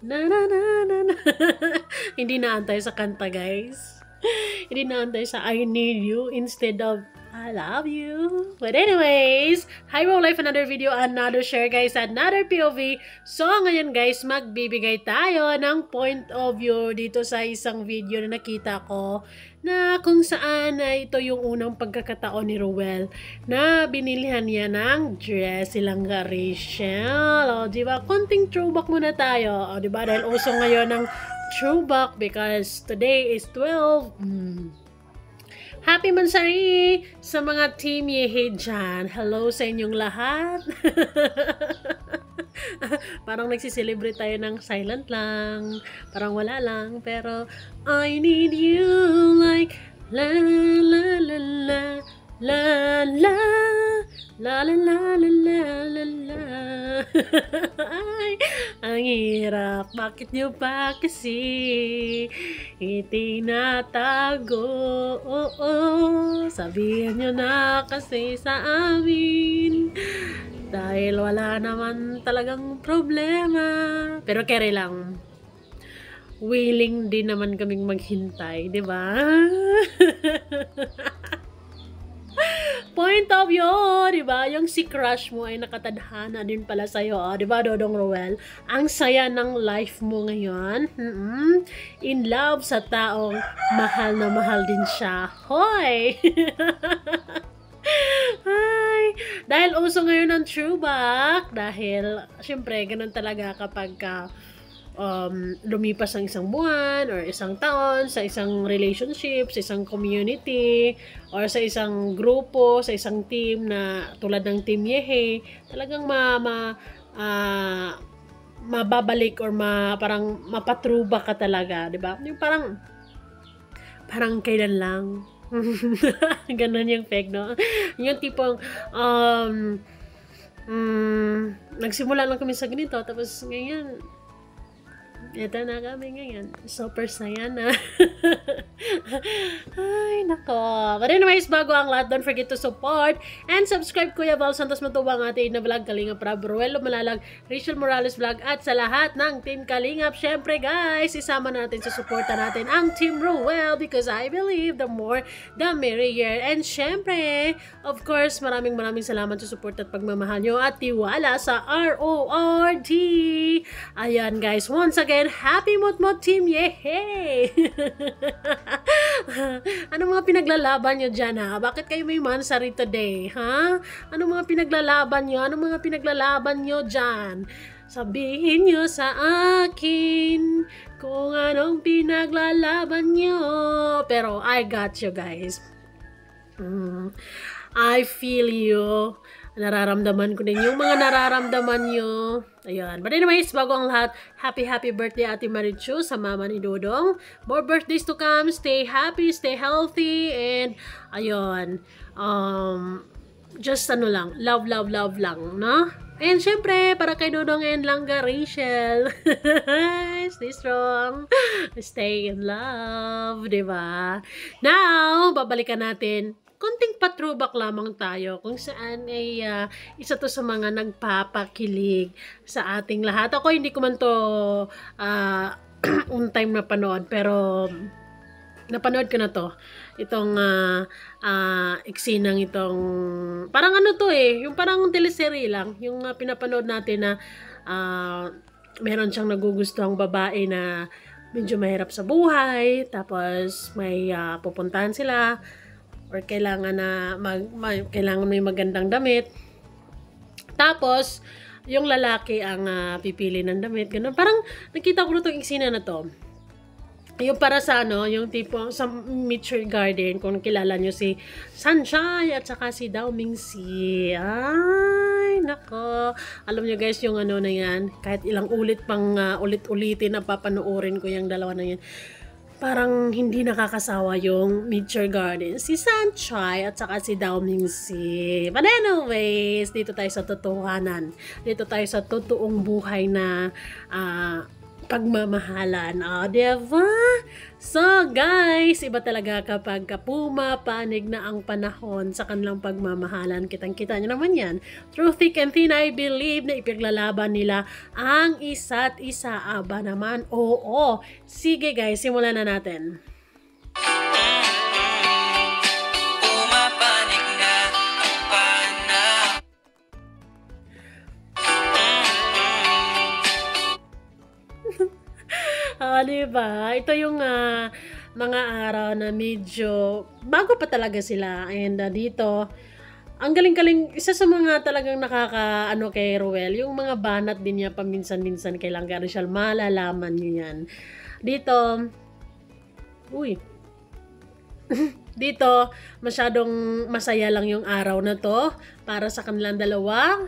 Na na na na na. Hindi naantay sa kanta, guys. Hindi naantay sa I need you instead of I love you. But anyways, hi Roll Life, another video, another share guys, another POV. So ngayon guys, magbibigay tayo ng point of view dito sa isang video na nakita ko na kung saan ito yung unang pagkakataon ni Ruel na binilihan niya ng dress silang Rachel. O, diba? Konting throwback muna tayo. O, diba? Dahil uso ngayon ng throwback because today is 12. Happy Mansari sa mga Team Yehe dyan. Hello sa inyong lahat. Parang nagsiselebrate tayo ng silent lang. Parang wala lang. Pero, I need you like la la la la la la la la la la la la. Ay, ang hirap. Bakit nyo pa kasi itinatago? Sabihin nyo na kasi sa amin. Dahil wala naman talagang problema. Pero carry lang. Willing din naman kaming maghintay, di ba? Point of view, di ba? Yung si crush mo ay nakatadhana din pala sa'yo, di ba, Dodong Roel? Ang saya ng life mo ngayon. In love sa taong mahal na mahal din siya. Hoy! Ay, dahil uso ngayon ng throwback, dahil, syempre, ganun talaga kapag lumipas ang isang buwan or isang taon sa isang relationship, sa isang community or sa isang grupo, sa isang team na tulad ng Team Yehe, talagang mababalik or parang mapatruba ka talaga, di ba? Yung parang kailan lang. Ganun yung peg, no? Yung tipong nagsimula lang kami sa ganito, tapos ngayon eto na kami ngayon. Super saya na. Ay, nako. But anyways, bago ang lahat, don't forget to support and subscribe Kuya Val Santos Matubang, Ate Ina Vlog, Kalingap Rab, Ruelo Malalag, Rachel Morales Vlog, at sa lahat ng Team Kalingap. Syempre guys, isama natin sa suporta natin ang Team Ruel because I believe the more, the merrier. And syempre, of course, maraming salamat sa support at pagmamahal nyo at tiwala sa RORD. Ayan guys, once again, happy Mutmut Team Yehe! Ano mga pinaglalaban nyo dyan, ha? Bakit kayo may mansari today, ha? Ano mga pinaglalaban nyo? Ano mga pinaglalaban nyo dyan? Sabihin nyo sa akin kung anong pinaglalaban nyo. Pero I got you guys. I feel you. Nararamdaman ko din yung mga nararamdaman nyo. Ayan. But anyways, bago ang lahat, happy birthday Ate Marichu sa mama ni Dodong. More birthdays to come. Stay happy, stay healthy, and ayun. Just ano lang, love lang, no? And syempre, para kay Dodong and Langga Rachel. Stay strong. Stay in love, diba? Now, babalikan natin. Konting pa-throwback lamang tayo kung saan ay isa to sa mga nagpapakilig sa ating lahat. Ako hindi ko man to on time na panood, pero napanood ko na to. Itong eksinang itong parang ano to yung parang teleserye lang. Yung pinapanood natin na meron siyang nagugustuhang babae na medyo mahirap sa buhay, tapos may pupuntahan sila or kailangan na kailangan may magandang damit. Tapos yung lalaki ang pipili ng damit, ganun. Parang nakita ko na tong eksena na to. Yung para sa yung tipo sa Mature Garden, kung kilala nyo si Sunshine at saka si Dao Mingsi. Ay, nako. Alam nyo guys, yung na yan, kahit ilang ulit pang ulit-ulitin na papanoorin ko yung dalawa na yan. Parang hindi nakakasawa yung Mature Garden. Si Sunshine at saka si Dao Mingsi. But anyways, dito tayo sa totohanan. Dito tayo sa totoong buhay na pagmamahalan. Diba? So guys, iba talaga kapag pumapanig na ang panahon sa kanilang pagmamahalan. Kitang-kita nyo naman yan. Through thick and thin, I believe na ipiglalaban nila ang isa't isa. Aba naman, oo. Sige guys, simulan na natin. Diba? Ito yung mga araw na medyo bago pa talaga sila. And dito, ang galing-galing, isa sa mga talagang nakaka-ano kay Ruel, yung mga banat din niya paminsan-minsan kay Langga Rachel, malalaman niyo yan. Dito, dito, masyadong masaya lang yung araw na to para sa kanilang dalawa.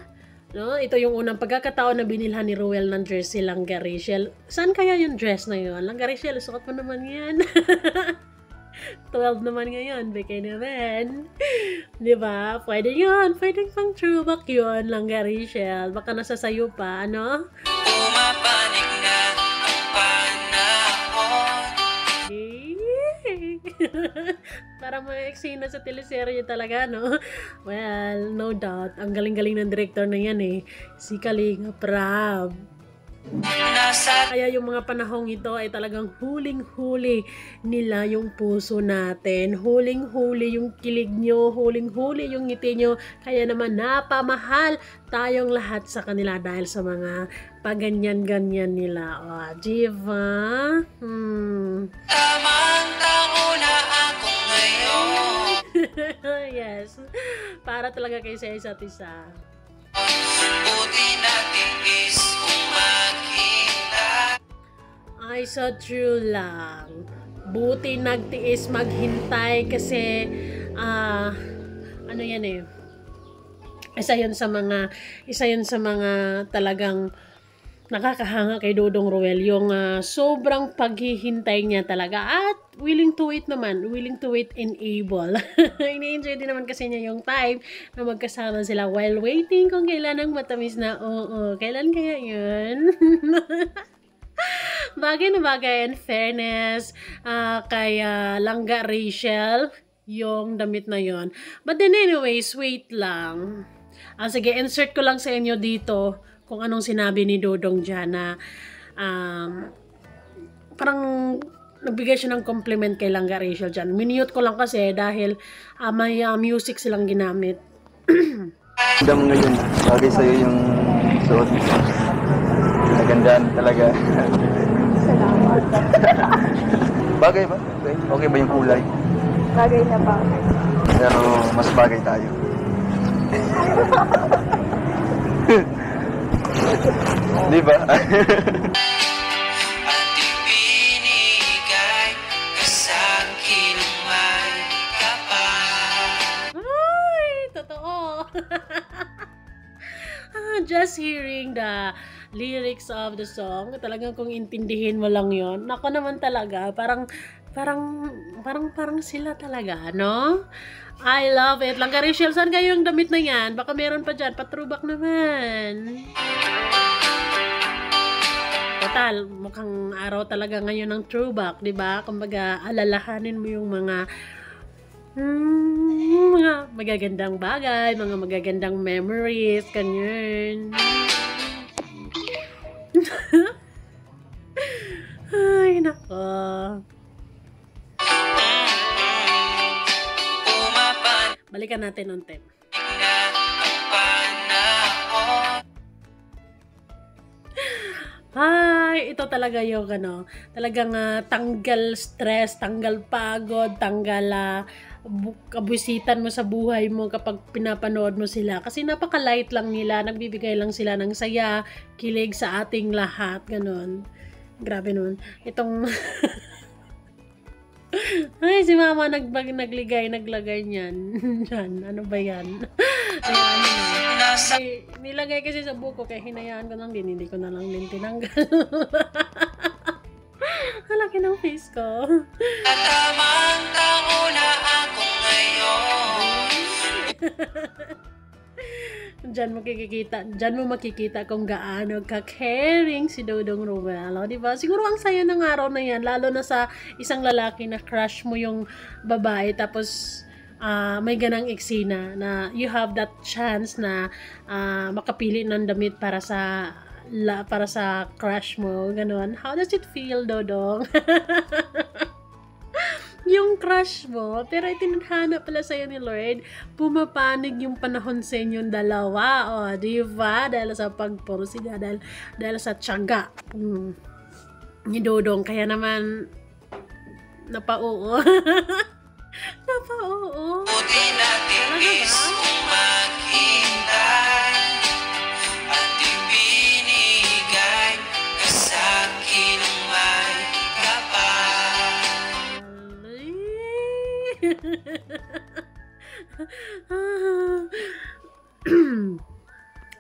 No, ito yung unang pagkakataon na binilhan ni Ruel ng dress si Langga Rachel. Saan kaya yung dress na yun? Langga Rachel, sukat mo naman yan. 12 naman ngayon, bigay naman. Diba? Pwede yun. Pwede pang throwback yun, Langga Rachel. Baka nasa sayo pa, ano? Pumapanig na ang panahon. Parang mga eksena sa teleserye talaga, no? Well, no doubt. Ang galing-galing ng director na yan eh. Si Kalinga Prab. Kaya yung mga panahong ito ay talagang huling-huli nila yung puso natin. Huling-huli yung kilig nyo, huling-huli yung ngiti nyo. Kaya naman napamahal tayong lahat sa kanila dahil sa mga paganyan-ganyan nila. O, diba? Tamang-tao na ako ngayon. Yes. Para talaga kayo sa isa't isa. Buti natin is ay, so true lang. Buti nagtiis maghintay kasi ano yan eh. Isa yun sa mga talagang nakakahanga kay Dodong Ruel, yung sobrang paghihintay niya talaga at willing to wait naman, willing to wait and able. Ini-enjoy din naman kasi niya yung time na magkasama sila while waiting kung kailan ang matamis na kailan kaya yun? Bagay na bagay, in fairness kay Langga Rachel yung damit na yon. But then anyways, wait lang. Sige, insert ko lang sa inyo dito kung anong sinabi ni Dodong dyan na parang nagbigay siya ng compliment kay Langga Rachel dyan. Minute ko lang kasi dahil may music silang ginamit. Ganda mo ngayon, bagay sa'yo yung suot. Nagandaan talaga. Salamat. Bagay ba? Okay ba yung kulay? Bagay na bagay. Pero mas bagay tayo. Di ba? Ay, totoo. Just hearing the lyrics of the song, talagang kung intindihin mo lang yon, nako naman talaga, parang sila talaga, no? I love it. Langga Rachel, saan kayo yung damit na yan? Baka meron pa dyan, patrubak naman. Total, mukhang araw talaga ngayon ng throwback, di ba? Kumbaga, alalahanin mo yung mga magagandang bagay, mga magagandang memories, kanyan. Ay, nako. Balikan natin unti. Ay, ito talaga yung talagang tanggal stress, tanggal pagod, tanggal kabwisitan mo sa buhay mo kapag pinapanood mo sila. Kasi napaka-light lang nila, nagbibigay lang sila ng saya, kilig sa ating lahat, ganon. Grabe nun. Itong ay, si mama naglagay niyan. Yan, ano ba yan? Ay, nilagay kasi sa buko kaya hinayaan ko lang din, hindi ko na lang din tinanggal. Halaki ng face ko. Tamang tao na ako ngayon. Diyan mo makikita kung gaano ka-caring si Dodong Romel. O, diba? Siguro ang saya ng araw na yan, lalo na sa isang lalaki na crush mo yung babae, tapos may ganang eksena na you have that chance na makapili ng damit para sa crush mo, ganon. How does it feel, Dodong? Yung crush mo, pero itinadhana pala sa'yo ni Lord, pumapanig yung panahon sa inyong dalawa. O, di ba? Dahil sa pagporsiga, dahil sa tiyaga. Ni Dodong, kaya naman, napauo. Napauo. Talaga ba?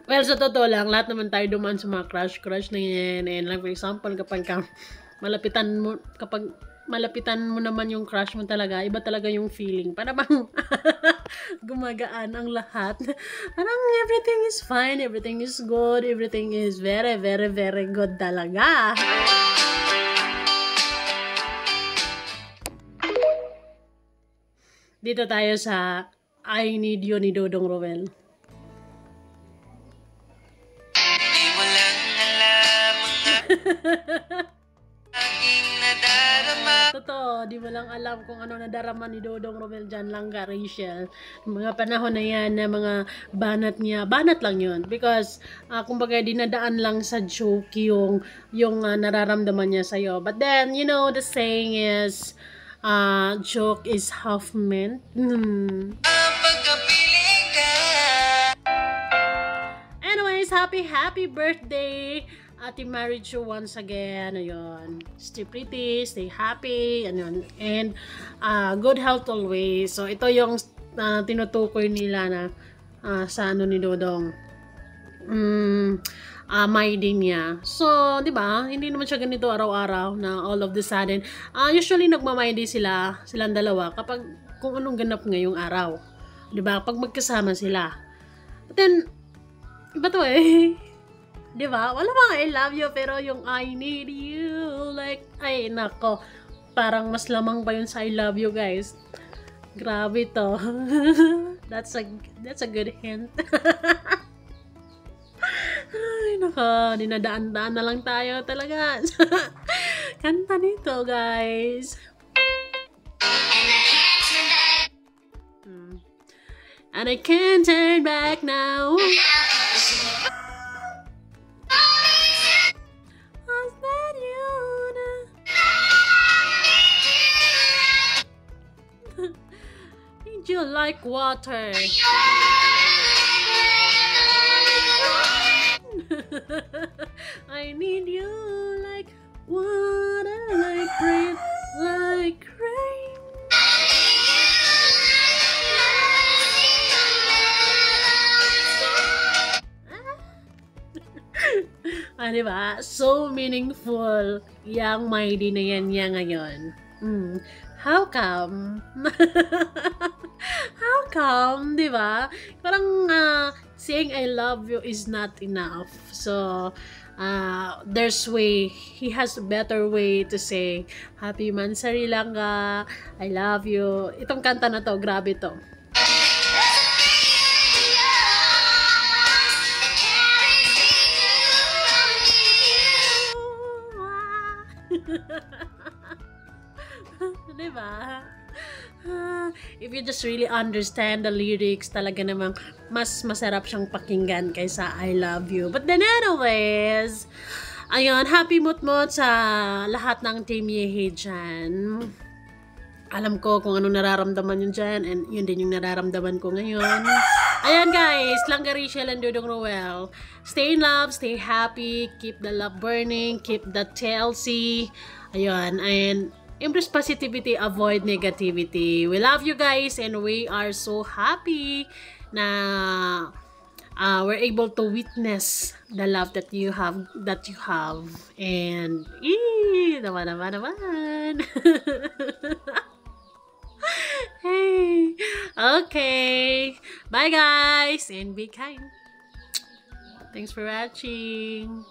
Well, sa totoo lang, lahat naman tayo dumaan sa mga crush na yan. And like for example, kapag malapitan mo naman yung crush mo talaga, iba talaga yung feeling. Para bang gumagaan ang lahat. Parang everything is fine, everything is good, everything is very, very, very good talaga. Dito tayo sa I Need You ni Dodong Romel. Di walang alam Totoo, di mo lang alam kung ano nadarama ni Dodong Romel dyan, Langga Rachel. Mga panahon na yan na mga banat niya, banat lang yun. Because, kumbaga, dinadaan lang sa joke yung nararamdaman niya sa'yo. But then, you know, the saying is, joke is half meant. Anyways, happy birthday, Ate Marichu, once again. Ayun, stay pretty, stay happy, ayun, and good health always. So ito yung tinutukoy nila na sa ano ni Dodong, minding niya. So, di ba, hindi naman siya ganito araw-araw na all of the sudden. Usually, nagmamindy silang dalawa kapag kung anong ganap ngayong araw. Di ba? Pag magkasama sila. But then, iba to eh. Di ba? Wala mga I love you, pero yung I need you, like, ay, nako. Parang mas lamang pa yun sa I love you, guys. Grabe to. That's a good hint. Ay, nako, dinadaan-daan na lang tayo talaga. Kanta nito, guys. And I can't turn back now. Was that you? Need you like water. I need you like water, like breath, like rain. Diba? So meaningful yung mighty na yan niya ngayon. How come? How come, diba? Parang saying I love you is not enough. So, there's way. He has a better way to say, Happy Mansari Langga, I love you. Itong kanta na to, grabe to. Diba? If you just really understand the lyrics, talaga namang mas masarap siyang pakinggan kaysa I love you. But then anyways, ayun, happy mutmut sa lahat ng Team Yehe dyan. Alam ko kung anong nararamdaman yun dyan, and yun din yung nararamdaman ko ngayon. Ayan guys, Langga Rachel and Dodong Romel. Stay in love, stay happy, keep the love burning, keep the TLC. Ayun, and embrace positivity, avoid negativity. We love you guys, and we are so happy na we're able to witness the love that you have, and naman. Hey, okay, bye guys, and be kind. Thanks for watching.